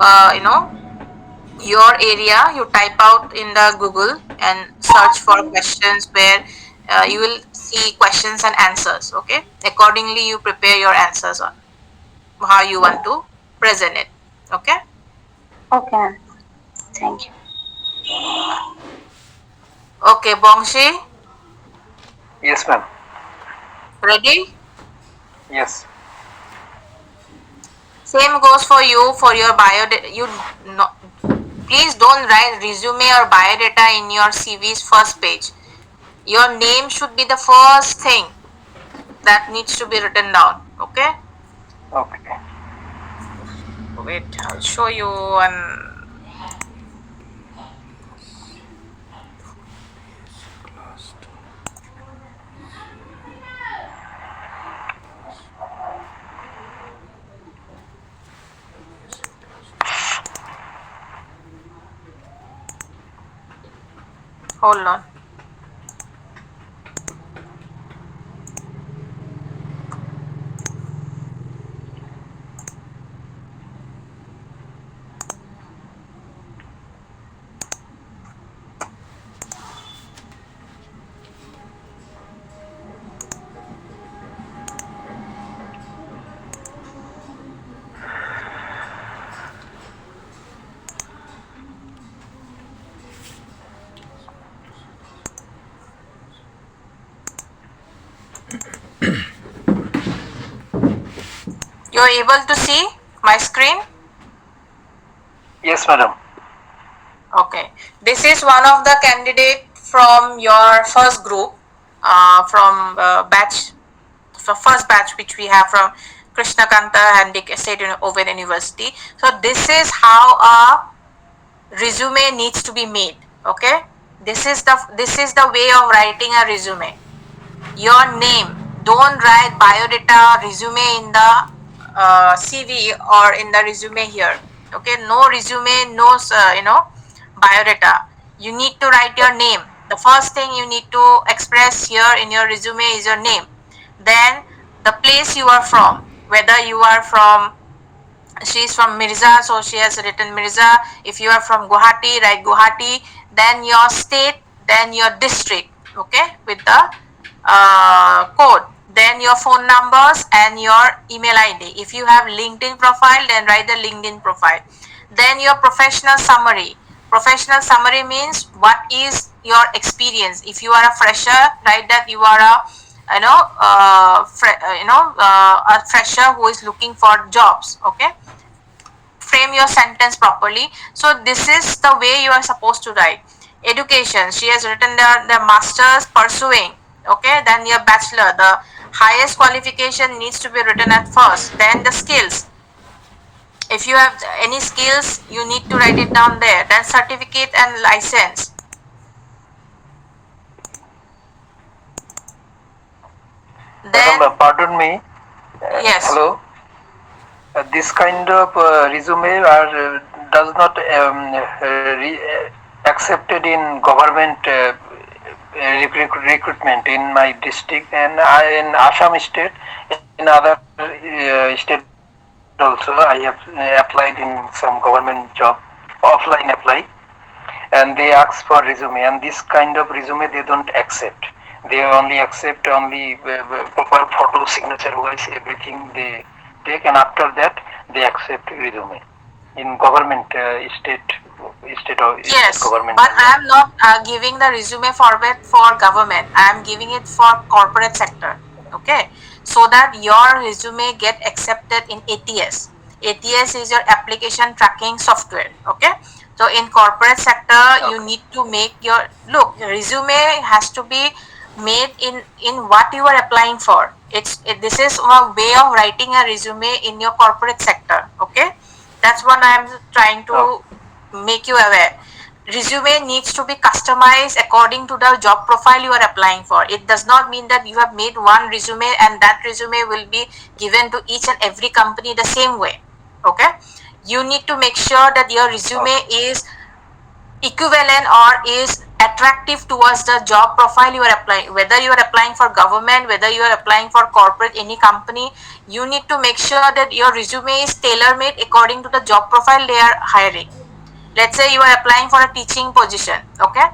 your area, you type out in the Google and search for questions where you will see questions and answers. Okay, accordingly you prepare your answers on how you want to present it. Okay, Okay, ma'am. Thank you. okay, Bongshi, Yes, ma'am. ready? Yes. Same goes for you for your bio. You no, please don't write resume or biodata in your CV's first page. Your name should be the first thing that needs to be written down. Okay, Okay. wait, I'll show you one. Hold on. You're able to see my screen? Yes, madam. Okay. This is one of the candidate from your first group, from batch, the first batch which we have from Krishnakanta Handik State Open University. So this is how a resume needs to be made. Okay. This is the way of writing a resume. Your name. Don't write biodata resume in the CV or in the resume here. Okay, no resume, no biodata. You need to write your name. The first thing you need to express here in your resume is your name. Then the place you are from, whether you are from, she is from Mirza, so she has written Mirza. If you are from Guwahati, write Guwahati. Then your state, then your district, okay, with the code. Then your phone numbers and your email ID. If you have LinkedIn profile, then write the LinkedIn profile. Then your professional summary. Professional summary means what is your experience. If you are a fresher, write that you are a a fresher who is looking for jobs. Okay, frame your sentence properly. So this is the way you are supposed to write. Education, she has written the master's pursuing. Okay, then your bachelor, the highest qualification needs to be written at first. Then the skills, if you have any skills you need to write it down there. Then certificate and license. Madam, Then pardon me. yes, Hello. This kind of resume does not accepted in government recruitment in my district, and in Assam state, in other state also, I have applied in some government job, offline apply, and they ask for resume, and this kind of resume they don't accept. They only accept only proper photo, signature wise, everything they take, and after that they accept resume in government state Yes, government but only. I am not giving the resume format for government. I am giving it for corporate sector. Okay, so that your resume get accepted in ATS. ATS is your application tracking software. Okay, so in corporate sector, you Okay. need to make your look. Resume has to be made in what you are applying for. This is a way of writing a resume in your corporate sector. Okay, that's what I am trying Okay. to make you aware. Resume needs to be customized according to the job profile you are applying for. It does not mean that you have made one resume and that resume will be given to each and every company the same way. Okay, you need to make sure that your resume Okay. is equivalent or is attractive towards the job profile you are applying. Whether you are applying for government, whether you are applying for corporate, any company, you need to make sure that your resume is tailor made according to the job profile they are hiring. Let's say you are applying for a teaching position. Okay,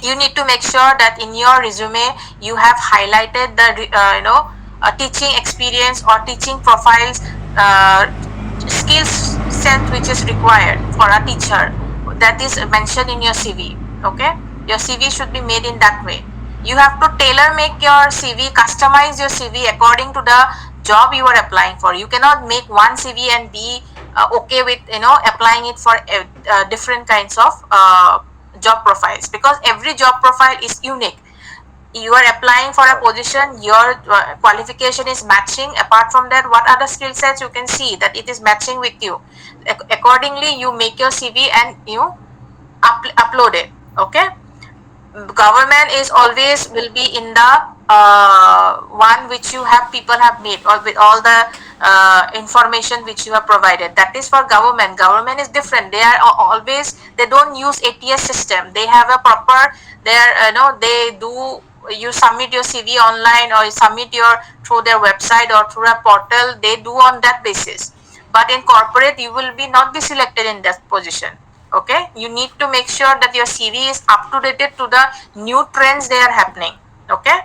you need to make sure that in your resume you have highlighted the teaching experience or teaching profiles, skills set which is required for a teacher, that is mentioned in your CV. Okay, your CV should be made in that way. You have to tailor make your CV, customize your CV according to the job you are applying for. You cannot make one CV and be okay with applying it for different kinds of job profiles, because every job profile is unique. You are applying for a position, your qualification is matching. Apart from that, what other skill sets you can see that it is matching with you. Accordingly you make your CV and you upload it. Okay, government is always will be in the one which you have people have made, or with all the information which you have provided. That is for government. Government is different. They are always, they don't use ATS system. They have a proper, they are they do, you submit your CV online or you submit your through their website or through a portal. They do on that basis. But in corporate you will be not be selected in that position. Okay, you need to make sure that your CV is up to date to the new trends they are happening. Okay,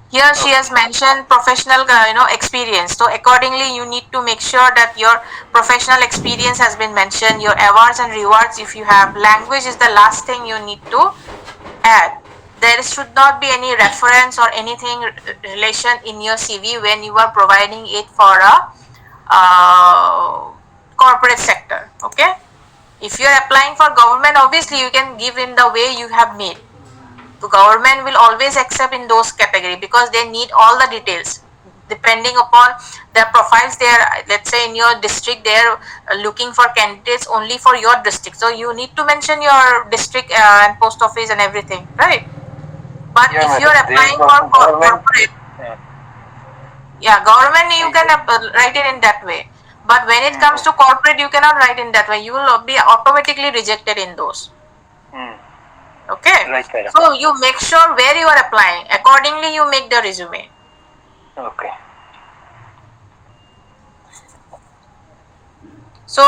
here she Okay. has mentioned professional experience. So accordingly you need to make sure that your professional experience has been mentioned, your awards and rewards. If you have, language is the last thing you need to add. There should not be any reference or anything relation in your CV when you are providing it for a corporate sector. Okay, if you are applying for government, obviously you can give in the way you have made. The government will always accept in those category because they need all the details depending upon the profiles. They are, let's say in your district they are looking for candidates only for your district, so you need to mention your district and post office and everything, right? But Yeah, if you are madam. They applying for government. corporate, Yeah. yeah, government you can Exactly. write it in that way. But when it comes Mm-hmm. to corporate you cannot write in that way. You will be automatically rejected in those. Mm. Okay, Right, madam. so you make sure where you are applying, accordingly you make the resume. Okay. So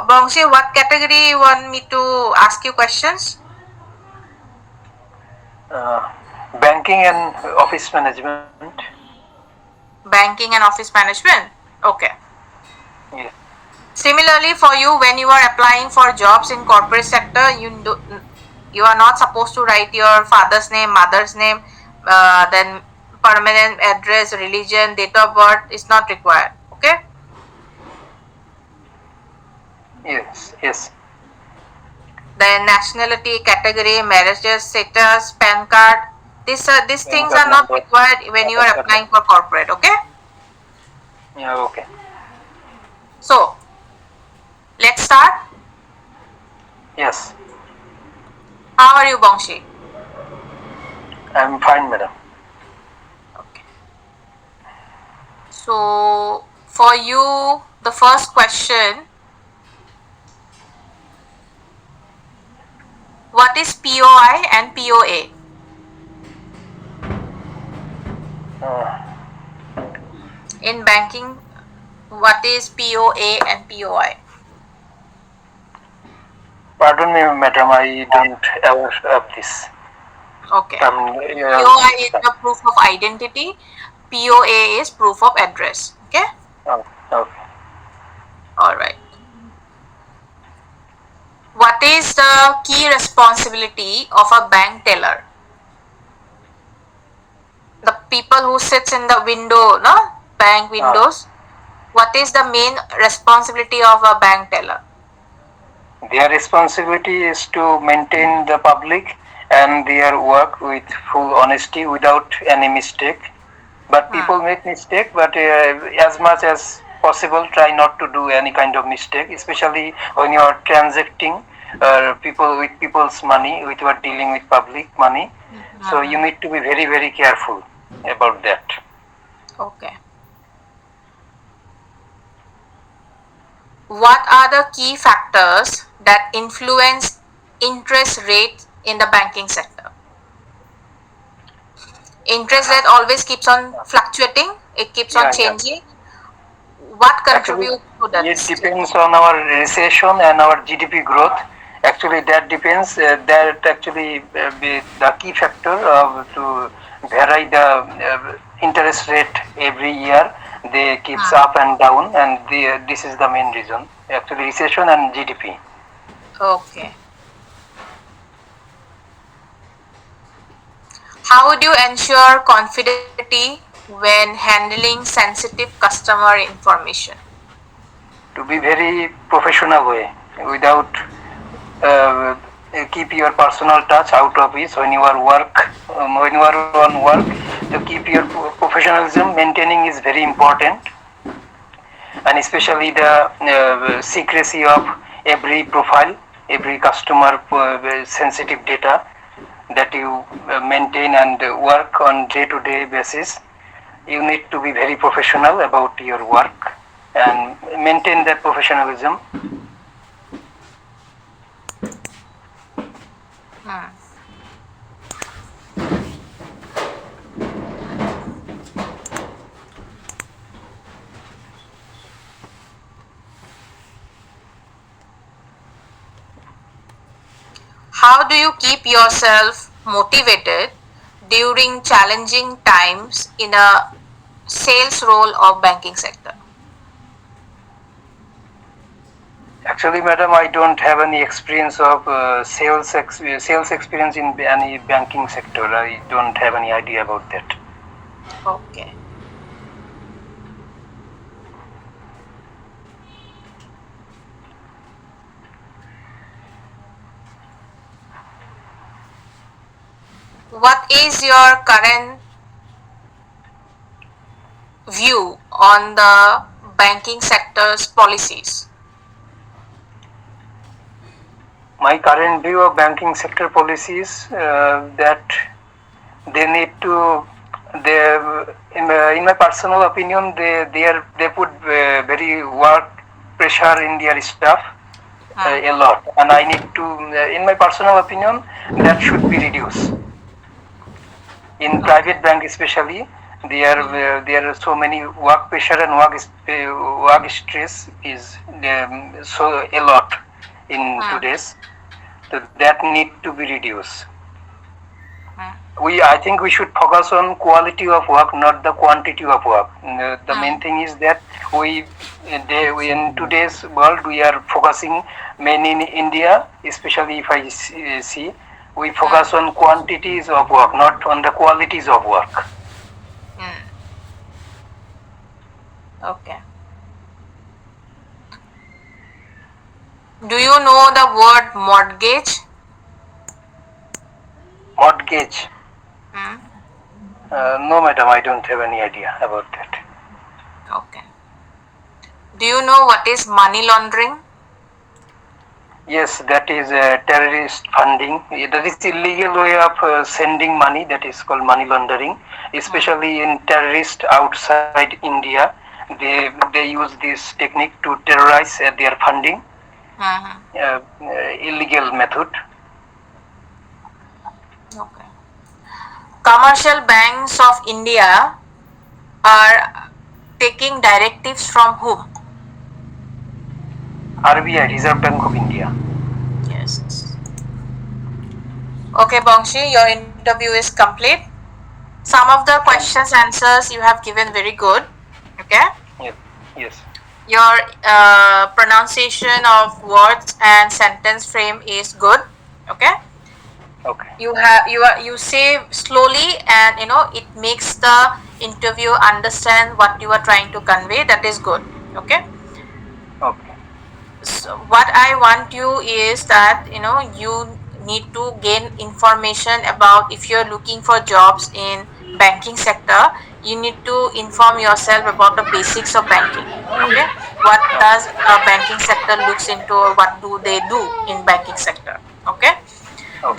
Bangshi, what category you want me to ask you questions? Uh, Banking and office management. Banking and office management. Okay. Yes. Similarly, for you, when you are applying for jobs in corporate sector, you are not supposed to write your father's name, mother's name, then permanent address, religion, date of birth is not required. Okay. Yes. Yes. Then nationality, category, marriage status, PAN card. These PAN things card are not number. required when you Aadhaar are card applying number. for corporate. Okay. Yeah. Okay. So let's start. Yes. How are you, Bangshi? I'm fine, madam. Okay. So for you, the first question: what is POI and POA? In banking, what is POA and POI? Pardon me, madam, I don't aware of this. Okay. Yeah, POI is the proof of identity. POA is proof of address. Okay. okay. All right. What is the key responsibility of a bank teller? The people who sits in the window, no, bank windows. What is the main responsibility of a bank teller? Their responsibility is to maintain the public and their work with full honesty without any mistake. But people make mistake, but as much as possible, try not to do any kind of mistake, especially when you are transacting people with people's money, with you are dealing with public money. So you need to be very, very careful about that. Okay. What are the key factors that influence interest rate in the banking sector? Interest rate always keeps on fluctuating, it keeps on changing. What contributes to that? It depends on our recession and our GDP growth. Actually, that depends. That actually be the key factor to vary the interest rate every year. They keeps up and down, and this is the main reason. Actually, recession and GDP. Okay. How would you ensure confidentiality when handling sensitive customer information? To be very professional way, without keep your personal touch out of it when you are when you are on work. To keep your professionalism maintaining is very important, and especially the secrecy of every profile, every customer sensitive data that you maintain and work on day-to-day basis. You need to be very professional about your work and maintain that professionalism. How do you keep yourself motivated during challenging times in a sales role or banking sector? Actually, madam, I don't have any experience of sales experience in any banking sector. I don't have any idea about that. Okay. What is your current view on the banking sector's policies? My current view of banking sector policies that they need to, in my personal opinion, they put very work pressure in their staff a lot, and I need to, in my personal opinion, that should be reduced. In private bank especially, there are so many work pressure and work stress is so a lot in today's. So that need to be reduced. I think we should focus on quality of work, not the quantity of work. The main thing is that we in today's world we are focusing mainly in India, especially if I see, we focus on quantities of work, not on the qualities of work. Okay. Do you know the word mortgage? Mortgage? No, madam, I don't have any idea about that. Okay. Do you know what is money laundering? Yes, that is terrorist funding. That is illegal way of sending money. That is called money laundering. Especially in terrorists outside India, they use this technique to terrorize their funding. Illegal method. Okay. Commercial banks of India are taking directives from whom? RBI, Reserve Bank of India. Yes. Okay, Bongshi, your interview is complete. Some of the questions answers you have given very good. Okay. Yes. Yes. Your pronunciation of words and sentence frame is good. Okay. Okay. You say slowly, and it makes the interview understand what you are trying to convey. That is good. Okay. Okay. So what I want you is that you need to gain information about, if you're looking for jobs in banking sector, you need to inform yourself about the basics of banking. Okay, what does a banking sector looks into, or what do they do in banking sector? Okay,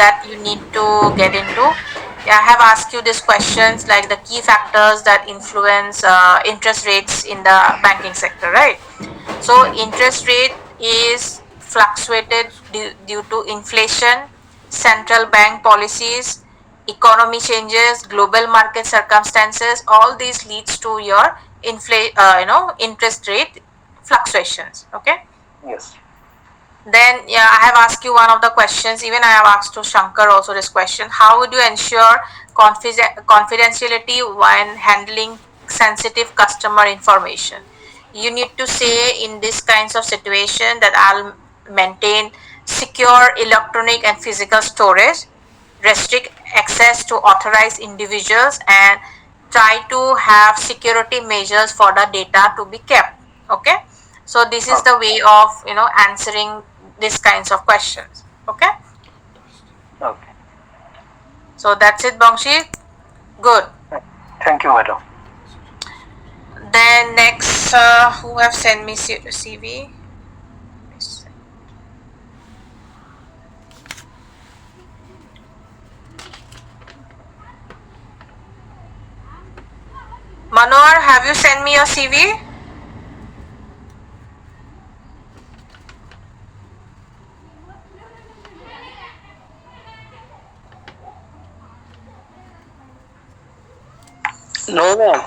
that you need to get into. Yeah, I have asked you these questions like the key factors that influence interest rates in the banking sector, right? So interest rate is fluctuated due to inflation, central bank policies, economy changes, global market circumstances. All these leads to your interest rate fluctuations. Okay. Yes. Then I have asked you one of the questions. Even I have asked to Shankar also this question. How would you ensure confidentiality when handling sensitive customer information? You need to say in this kinds of situation that I'll maintain secure electronic and physical storage, restrict access to authorized individuals, and try to have security measures for the data to be kept. Okay, so this is the way of answering these kinds of questions. Okay, Okay. so that's it, Bongshi. Good. Thank you, madam. Then next, who have sent me CV? Manohar, have you sent me your CV? No, ma'am.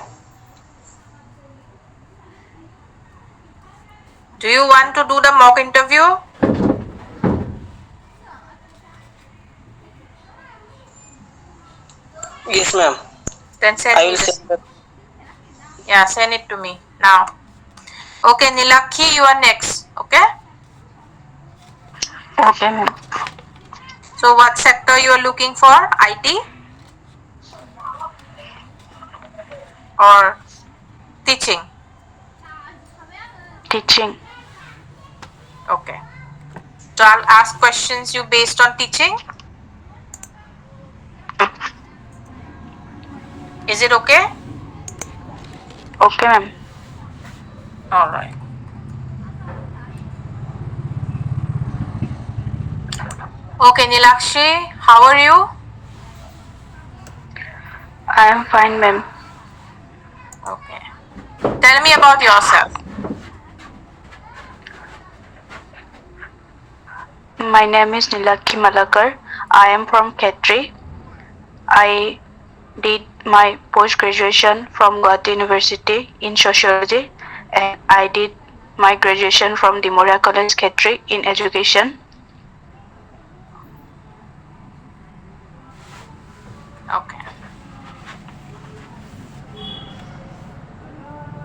Do you want to do the mock interview? Yes, ma'am. Then send I me will this. send that. Yeah, send it to me now. Okay, Nilakhi, you are next. Okay. Okay, ma'am. So what sector you are looking for? IT or teaching? Teaching. Okay. So I'll ask questions you based on teaching. Is it okay? Okay, ma'am. All right. Okay, Nilakshi, how are you? I am fine, ma'am. Okay. Tell me about yourself. My name is Nilakhi Malakar. I am from Khetri. I did my post-graduation from Guwahati University in Sociology, and I did my graduation from Dimoria College, Khetri in Education. Okay.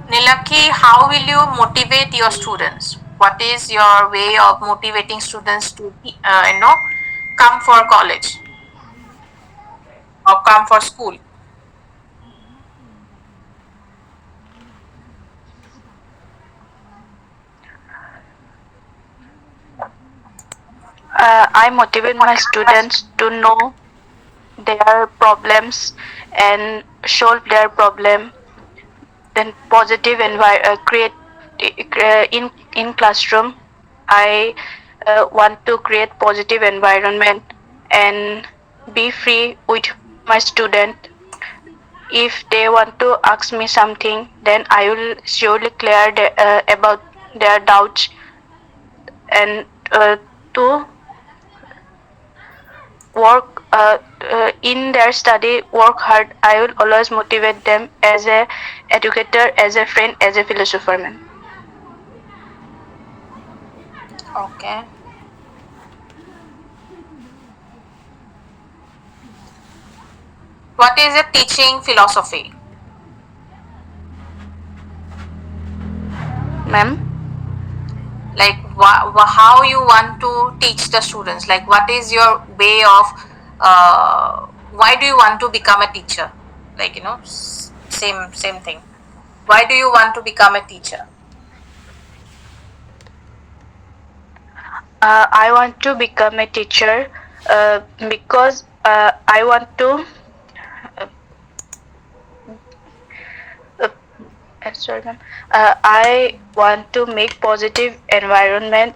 Nilakhi, how will you motivate your students? What is your way of motivating students to, come for college or come for school? I motivate my students to know their problems and solve their problem. Then positive create in classroom. I want to create positive environment and be free with my student. If they want to ask me something, then I will surely clear about their doubts, and to work in their study work hard, I will always motivate them as a educator, as a friend, as a philosopher, ma'am. Okay. What is a teaching philosophy? Ma'am. Like how you want to teach the students? Like what is your way of why do you want to become a teacher? Like same thing. Why do you want to become a teacher? I want to become a teacher because I want to. Uh, sorry, ma'am. I want to make positive environment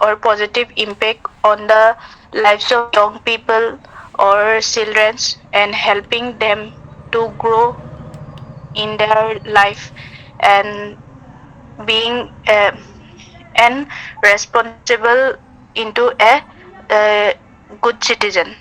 or positive impact on the lives of young people or children and helping them to grow in their life and being and responsible into a good citizen.